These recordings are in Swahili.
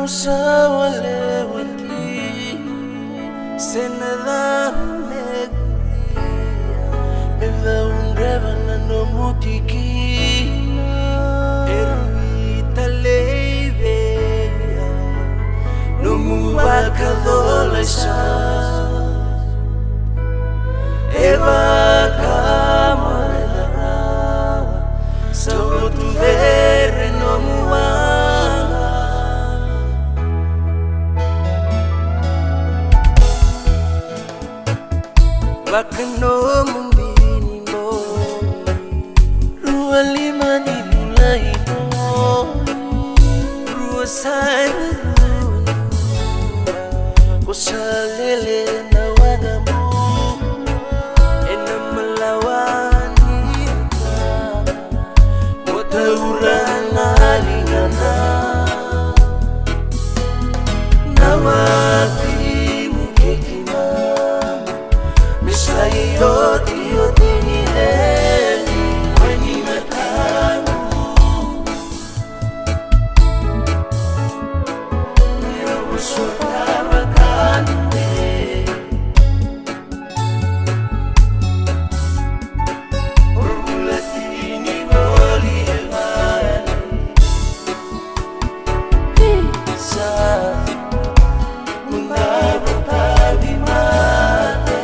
Musawale wati senada neguria Mevda unreva na no mutiki Erwita leiveia No mubaka dola sa Eva kamara rawa Solo tu vere no muanga Baka no mumbini mo Rua lima ni mulai mo Rua sana Kusalele na wana mo Ena malawani ka Motauran na lingana Nawati mukikima Sayoti yoti ni heli Weni matamu Nira usota bakante Orgulatini goli elmani Pisa Mundago tabi mate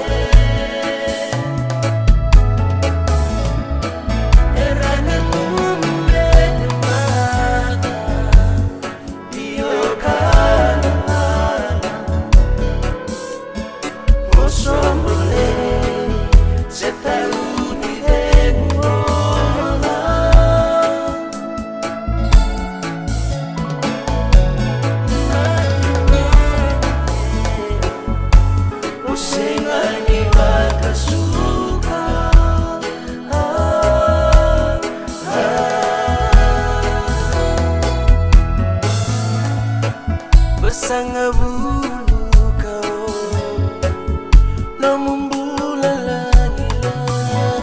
Bersanga bulu kau Namun bulan lagi lah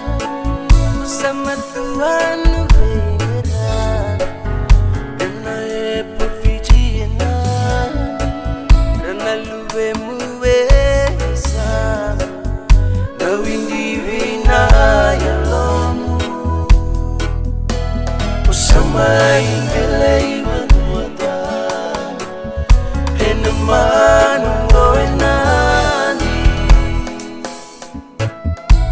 Bersama Tuhan beneran Dan nae perfijianan Dan lalu muwesa Gawin divina ya lomu Bersama ingelai Manu ngoenani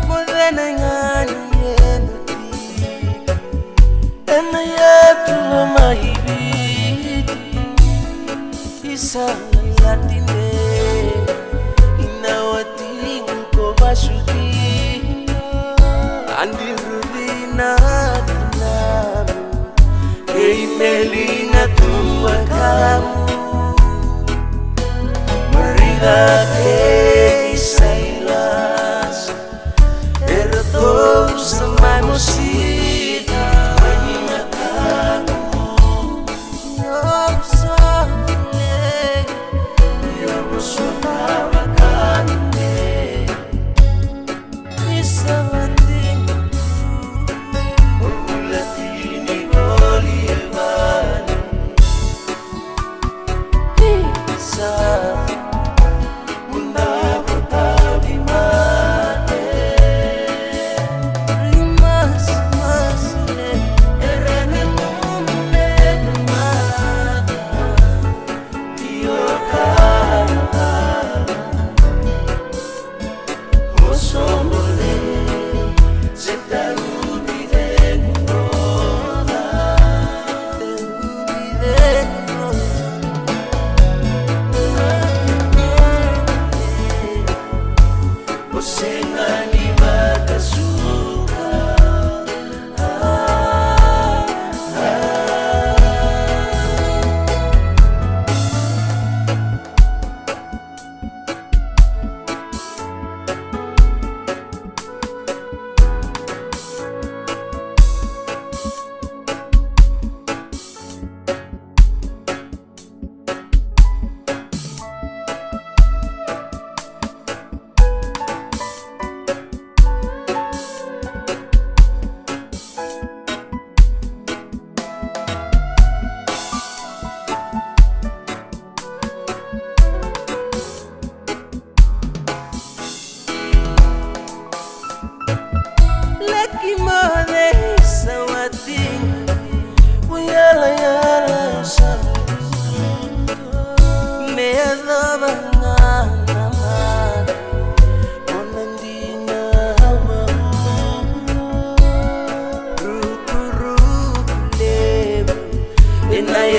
Modena ngani yenuti Ena yetu mahibiti Isa latine Inawati ngko basuki Andi rubina dinamu Kei melina tua kamu Que sailas Era todos semai musida Menina kamu Não sabe Eu vou soltar bacante Isa latini Orgulatini goli elmani Isa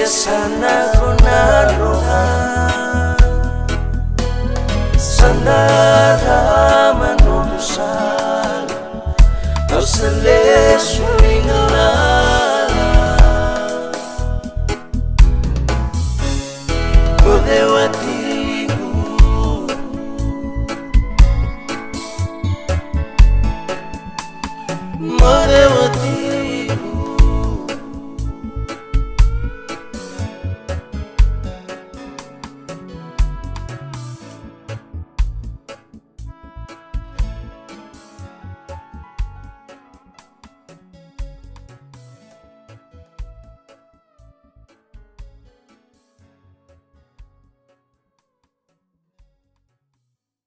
sana konanoa sanara manusan au selesu ingala kodewatiku mo